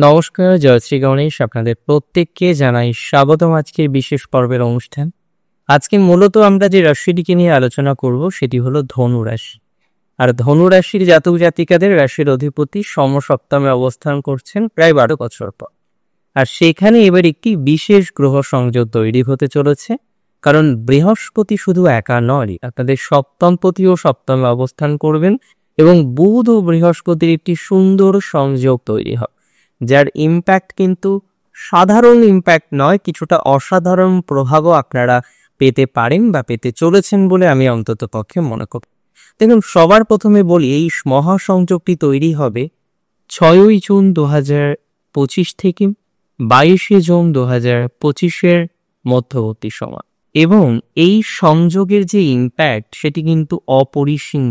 নমস্কার, জয় শ্রী গণেশ। আপনাদের প্রত্যেককে জানাই স্বাগতম আজকের বিশেষ পর্বের অনুষ্ঠান। আজকে মূলত আমরা যে রাশিটিকে নিয়ে আলোচনা করব সেটি হলো ধনু রাশি। আর ধনু রাশির জাতক জাতিকাদের রাশির অধিপতি সমসপ্তমে অবস্থান করছেন প্রায় 12 বছর পর। আর সেখানে এবার একটি বিশেষ গ্রহ সংযোগ তৈরি হতে চলেছে, কারণ বৃহস্পতি শুধু একা নয়, আপনাদের সপ্তমপতিও সপ্তমে অবস্থান করবেন এবং বুধ ও বৃহস্পতির একটি সুন্দর সংযোগ তৈরি হবে, যার ইম্প্যাক্ট কিন্তু সাধারণ ইম্প্যাক্ট নয়, কিছুটা অসাধারণ প্রভাবও আপনারা পেতে পারেন বা পেতে চলেছেন বলে আমি অন্তত পক্ষে মনে করি। দেখুন, সবার প্রথমে বলি, এই মহাসংযোগটি তৈরি হবে 6ই জুন 2025 থেকে 22শে জুন 2025-এর মধ্যবর্তী সময়, এবং এই সংযোগের যে ইম্প্যাক্ট সেটি কিন্তু অপরিসীম।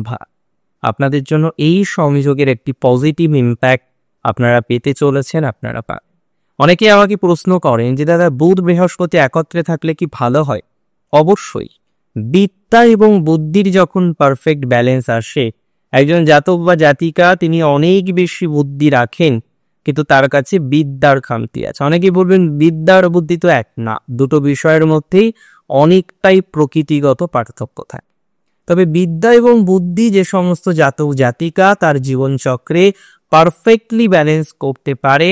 আপনাদের জন্য এই সংযোগের একটি পজিটিভ ইম্প্যাক্ট আপনারা পেতে চলেছেন, আপনারা পান। অনেকে আমাকে প্রশ্ন করেন যে দাদা, বুধ বৃহস্পতি একত্রে থাকলে কি ভালো হয়? অবশ্যই। বিদ্যা এবং বুদ্ধির যখন পারফেক্ট ব্যালেন্স আসে, একজন জাতক বা জাতিকা তিনি অনেক বেশি বুদ্ধি রাখেন কিন্তু তার কাছে বিদ্যার খামতি আছে। অনেকেই বলবেন বিদ্যার বুদ্ধি তো এক না, দুটো বিষয়ের মধ্যেই অনেকটাই প্রকৃতিগত পার্থক্য থাকে। তবে বিদ্যা এবং বুদ্ধি যে সমস্ত জাতক জাতিকা তার জীবনচক্রে পারফেক্টলি ব্যালেন্স করতে পারে,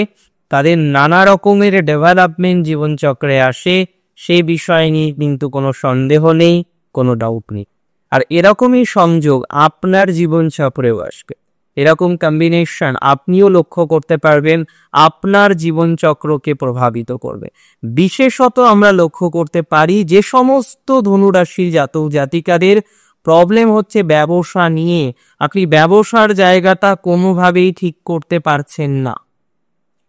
তাদের নানা রকমের ডেভেলপমেন্ট জীবনচক্রে আসে, সে বিষয় নিয়ে কিন্তু কোনো সন্দেহ নেই, কোনো ডাউট নেই। আর এরকমই সংযোগ আপনার জীবনচক্রেও আসবে, এরকম কম্বিনেশন আপনিও লক্ষ্য করতে পারবেন, আপনার জীবনচক্রকে প্রভাবিত করবে। বিশেষত আমরা লক্ষ্য করতে পারি যে সমস্ত ধনুরাশির জাতক জাতিকাদের প্রবলেম হচ্ছে ব্যবসা নিয়ে, আপনি ব্যবসার জায়গাটা কোনোভাবেই ঠিক করতে পারছেন না,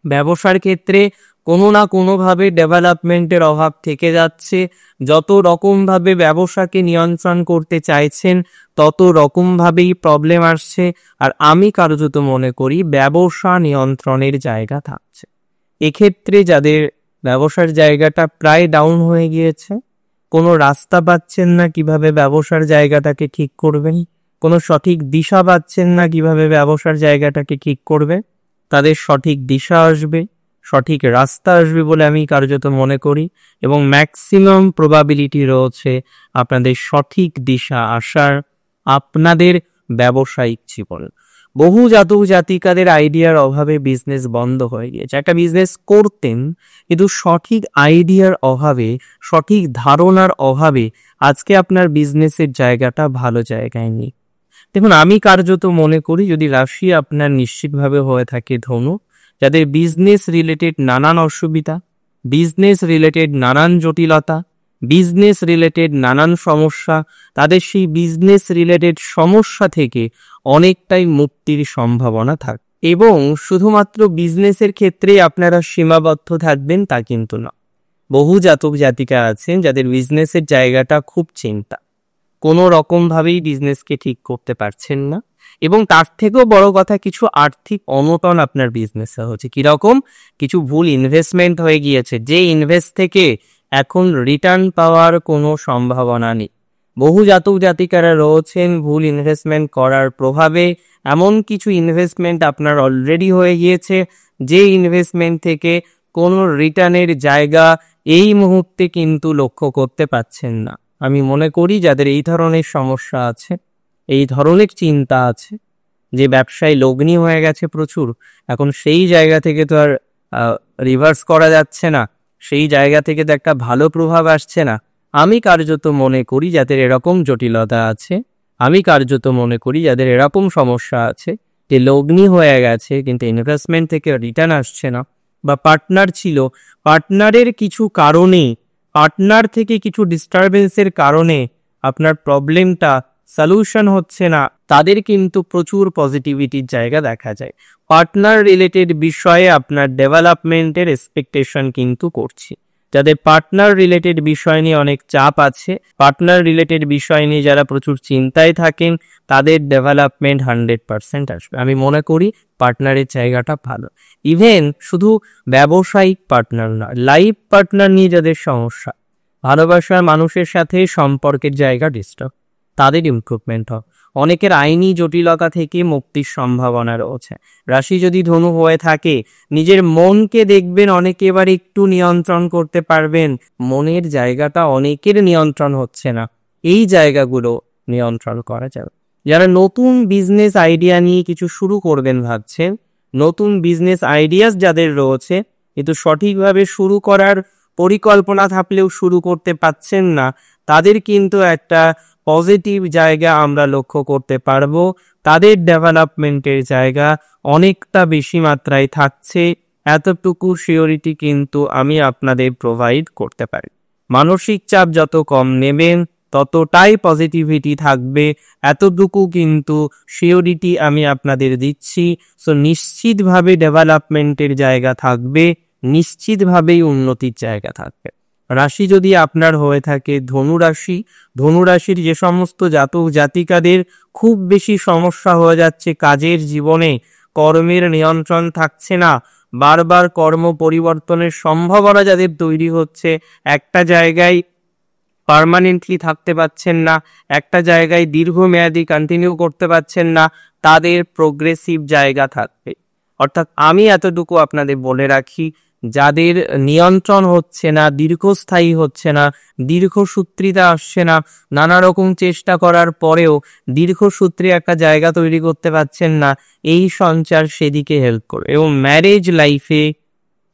ব্যবসার ক্ষেত্রে কোনো না কোনোভাবে ডেভেলপমেন্টের অভাব থেকে যাচ্ছে। যত রকমভাবে ব্যবসাকে নিয়ন্ত্রণ করতে চাইছেন তত রকমভাবেই প্রবলেম আসছে। আর আমি কার্যত মনে করি ব্যবসা নিয়ন্ত্রণের জায়গা থাকছে। এক্ষেত্রে যাদের ব্যবসার জায়গাটা প্রায় ডাউন হয়ে গিয়েছে, কোনো রাস্তা পাচ্ছেন না কিভাবে ব্যবসার জায়গাটাকে ঠিক করবেন, কোনো সঠিক দিশা পাচ্ছেন না কিভাবে ব্যবসার জায়গাটাকে ঠিক করবে, তাদের সঠিক দিশা আসবে, সঠিক রাস্তা আসবে বলে আমি কার্যত মনে করি, এবং ম্যাক্সিমাম প্রবাবিলিটি রয়েছে আপনাদের সঠিক দিশা আসার আপনাদের ব্যবসায়িক জীবন। বহু জাতক জাতিকাদের আইডিয়ার অভাবে বিজনেস বন্ধ হয়ে গিয়েছে। একটা বিজনেস করতেন কিন্তু সঠিক আইডিয়ার অভাবে, সঠিক ধারণার অভাবে আজকে আপনার বিজনেসের জায়গাটা ভালো জায়গায় নেই। দেখুন, আমি কার্যত মনে করি যদি রাশি আপনার নিশ্চিতভাবে হয়ে থাকে ধনু, যাদের বিজনেস রিলেটেড নানান অসুবিধা, বিজনেস রিলেটেড নানান জটিলতা, বিজনেস রিলেটেড নানান সমস্যা, তাদের সেই বিজনেস রিলেটেড সমস্যা থেকে অনেকটাই মুক্তির সম্ভাবনা থাকে। এবং শুধুমাত্র বিজনেসের ক্ষেত্রে আপনারা সীমাবদ্ধ থাকবেন তা কিন্তু না। বহু জাতক জাতিকা আছেন যাদের বিজনেসের জায়গাটা খুব চিন্তা, কোনো রকমভাবেই বিজনেসকে ঠিক করতে পারছেন না, এবং তার থেকেও বড় কথা কিছু আর্থিক অনটন আপনার বিজনেসে হচ্ছে। কিরকম? কিছু ভুল ইনভেস্টমেন্ট হয়ে গিয়েছে, যে ইনভেস্ট থেকে এখন রিটার্ন পাওয়ার কোনো সম্ভাবনা নেই। বহু জাতক জাতিকারা রয়েছেন ভুল ইনভেস্টমেন্ট করার প্রভাবে এমন কিছু ইনভেস্টমেন্ট আপনার অলরেডি হয়ে গিয়েছে, যে ইনভেস্টমেন্ট থেকে কোনো রিটার্নের জায়গা এই মুহূর্তে কিন্তু লক্ষ্য করতে পাচ্ছেন না। আমি মনে করি যাদের এই ধরনের সমস্যা আছে, এই ধরনের চিন্তা আছে, যে ব্যবসায় লগ্নি হয়ে গেছে প্রচুর, এখন সেই জায়গা থেকে তো আর রিভার্স করা যাচ্ছে না, সেই জায়গা থেকে তো একটা ভালো প্রভাব আসছে না। আমি কার্যত মনে করি যাদের এরকম জটিলতা আছে, আমি কার্যত মনে করি যাদের এরকম সমস্যা আছে যে লগ্নি হয়ে গেছে কিন্তু ইনভেস্টমেন্ট থেকে রিটার্ন আসছে না, বা পার্টনার ছিল, পার্টনারের কিছু কারণে, পার্টনার থেকে কিছু ডিস্টারবেন্সের কারণে আপনার প্রবলেমটা সলিউশন হচ্ছে না, তাদের কিন্তু প্রচুর পজিটিভিটির জায়গা দেখা যায়। পার্টনার রিলেটেড বিষয়ে আপনার ডেভেলপমেন্টের এক্সপেকটেশন কিন্তু করছি। যাদের পার্টনার রিলেটেড বিষয় নিয়ে অনেক চাপ আছে, পার্টনার রিলেটেড বিষয় নিয়ে যারা প্রচুর চিন্তায় থাকেন, তাদের ডেভেলপমেন্ট 100% আসবে। আমি মনে করি পার্টনারের জায়গাটা ভালো। ইভেন শুধু ব্যবসায়িক পার্টনার না, লাইফ পার্টনার নিয়ে যাদের সমস্যা, ভালোবাসার মানুষের সাথে সম্পর্কের জায়গা ডিস্টার্ব, তাদের ইমপ্রুভমেন্ট হয়। অনেকের আইনি জটিলতা থেকে মুক্তির সম্ভাবনা রয়েছে। রাশি যদি ধনু হয়ে থাকে, নিজের মনকে দেখবেন অনেকে এবার একটু নিয়ন্ত্রণ করতে পারবেন। মনের জায়গাটা অনেকের নিয়ন্ত্রণ হচ্ছে না, এই জায়গাগুলো নিয়ন্ত্রণ করা যাবে। যারা নতুন বিজনেস আইডিয়া নিয়ে কিছু শুরু করবেন ভাবছেন, নতুন বিজনেস আইডিয়াস যাদের রয়েছে কিন্তু সঠিকভাবে শুরু করার পরিকল্পনা থাকলেও শুরু করতে পারছেন না, তাদের কিন্তু একটা পজিটিভ জায়গা আমরা লক্ষ্য করতে পারবো। তাদের ডেভেলপমেন্টের জায়গা অনেকটা বেশি মাত্রায় থাকছে, এতটুকু সিওরিটি কিন্তু আমি আপনাদের প্রোভাইড করতে পারি। মানসিক চাপ যত কম নেবেন ততটাই পজিটিভিটি থাকবে, এতটুকু কিন্তু সিওরিটি আমি আপনাদের দিচ্ছি। সো নিশ্চিতভাবে ডেভেলপমেন্টের জায়গা থাকবে, নিশ্চিতভাবেই উন্নতির জায়গা থাকবে। রাশি যদি আপনার হয়ে থাকে ধনুরাশি, ধনুরাশির যে সমস্ত জাতক জাতিকাদের খুব বেশি সমস্যা হয়ে যাচ্ছে কাজের জীবনে, কর্মের নিয়ন্ত্রণ থাকছে না, বারবার কর্ম পরিবর্তনের সম্ভাবনা যাদের তৈরি হচ্ছে, একটা জায়গায় পার্মানেন্টলি থাকতে পাচ্ছেন না, একটা জায়গায় দীর্ঘমেয়াদী কন্টিনিউ করতে পাচ্ছেন না, তাদের প্রোগ্রেসিভ জায়গা থাকবে। অর্থাৎ আমি এতটুকু আপনাদের বলে রাখি, যাদের নিয়ন্ত্রণ হচ্ছে না, দীর্ঘস্থায়ী হচ্ছে না, দীর্ঘসূত্রিতা আসছে না, নানা রকম চেষ্টা করার পরেও দীর্ঘসূত্রে একটা জায়গা তৈরি করতে পারছেন না, এই সঞ্চার সেদিকে হেল্প করবে। এবং ম্যারেজ লাইফে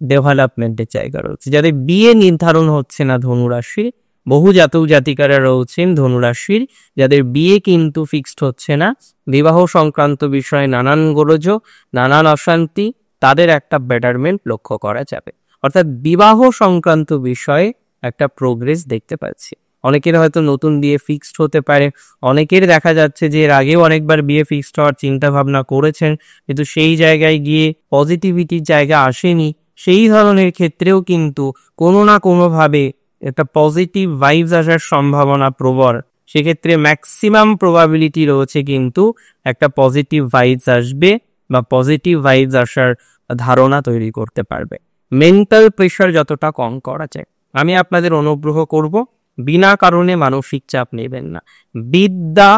ডেভেলপমেন্টের জায়গা রয়েছে। যাদের বিয়ে নির্ধারণ হচ্ছে না ধনুরাশি, বহু জাতক জাতিকারা রয়েছেন ধনুরাশির যাদের বিয়ে কিন্তু ফিক্সড হচ্ছে না, বিবাহ সংক্রান্ত বিষয়ে নানান গোলযোগ, নানান অশান্তি, তাদের একটা বেটারমেন্ট লক্ষ্য করা যাবে। অর্থাৎ বিবাহ সংক্রান্ত বিষয়ে একটা প্রোগ্রেস দেখতে পাচ্ছি। অনেকের হয়তো নতুন বিয়ে ফিক্সড হতে পারে, অনেকের দেখা যাচ্ছে যে এর আগেও অনেকবার বিয়ে ফিক্সড হওয়ার চিন্তা ভাবনা করেছেন কিন্তু সেই জায়গায় গিয়ে পজিটিভিটির জায়গা আসেনি। সেই ধরনের ক্ষেত্রেও কিন্তু কোনো না কোনোভাবে একটা পজিটিভ ভাইবস আসার সম্ভাবনা প্রবল। সেক্ষেত্রে ম্যাক্সিমাম প্রবাবিলিটি রয়েছে কিন্তু একটা পজিটিভ ভাইবস আসবে বা পজিটিভ ভাইবস আসার ধারণা তৈরি করতে পারবে। মেন্টাল প্রেশার যতটা কম করা যায় আমি আপনাদের অনুগ্রহ করব, বিনা কারণে মানসিক চাপ নেবেন না। বিদ্যা,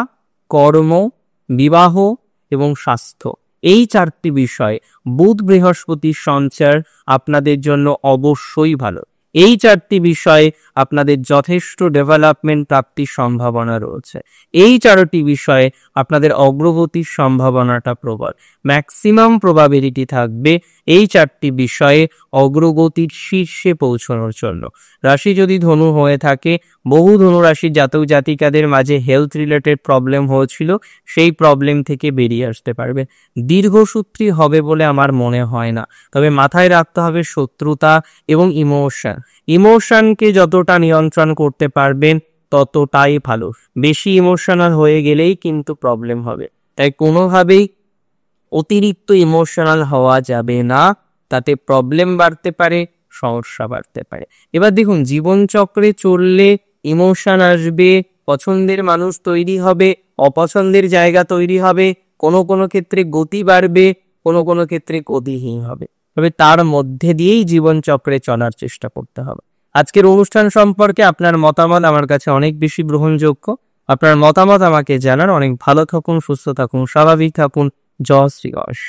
কর্ম, বিবাহ এবং স্বাস্থ্য, এই চারটি বিষয় বুধ বৃহস্পতির সঞ্চার আপনাদের জন্য অবশ্যই ভালো। এই চারটি বিষয়ে আপনাদের যথেষ্ট ডেভেলপমেন্ট প্রাপ্তির সম্ভাবনা রয়েছে। এই চারটি বিষয়ে আপনাদের অগ্রগতির সম্ভাবনাটা প্রবল। ম্যাক্সিমাম প্রবাবিলিটি থাকবে এই চারটি বিষয়ে অগ্রগতির শীর্ষে পৌঁছানোর জন্য। রাশি যদি ধনু হয়ে থাকে, বহু ধনুরাশির জাতক জাতিকাদের মাঝে হেলথ রিলেটেড প্রবলেম হয়েছিল, সেই প্রবলেম থেকে বেরিয়ে আসতে পারবে। দীর্ঘসূত্রী হবে বলে আমার মনে হয় না, তবে মাথায় রাখতে হবে শত্রুতা এবং ইমোশনকে যতটা নিয়ন্ত্রণ করতে পারবেন ততটাই ভালো। বেশি ইমোশনাল হয়ে গেলেই কিন্তু প্রবলেম হবে, তাই কোনোভাবেই অতিরিক্ত ইমোশনাল হওয়া যাবে না, তাতে প্রবলেম বাড়তে পারে, সমস্যা বাড়তে পারে। এবার দেখুন, জীবনচক্রে চললে ইমোশন আসবে, পছন্দের মানুষ তৈরি হবে, অপছন্দের জায়গা তৈরি হবে, কোনো কোনো ক্ষেত্রে গতি বাড়বে, কোনো কোনো ক্ষেত্রে গতিহীন হবে, তবে তার মধ্যে দিয়েই জীবনচক্রে চলার চেষ্টা করতে হবে। আজকের অনুষ্ঠান সম্পর্কে আপনার মতামত আমার কাছে অনেক বেশি গ্রহণযোগ্য। আপনার মতামত আমাকে জানান। অনেক ভালো থাকুন, সুস্থ থাকুন, স্বাভাবিক থাকুন। জয় শ্রী গণেশ।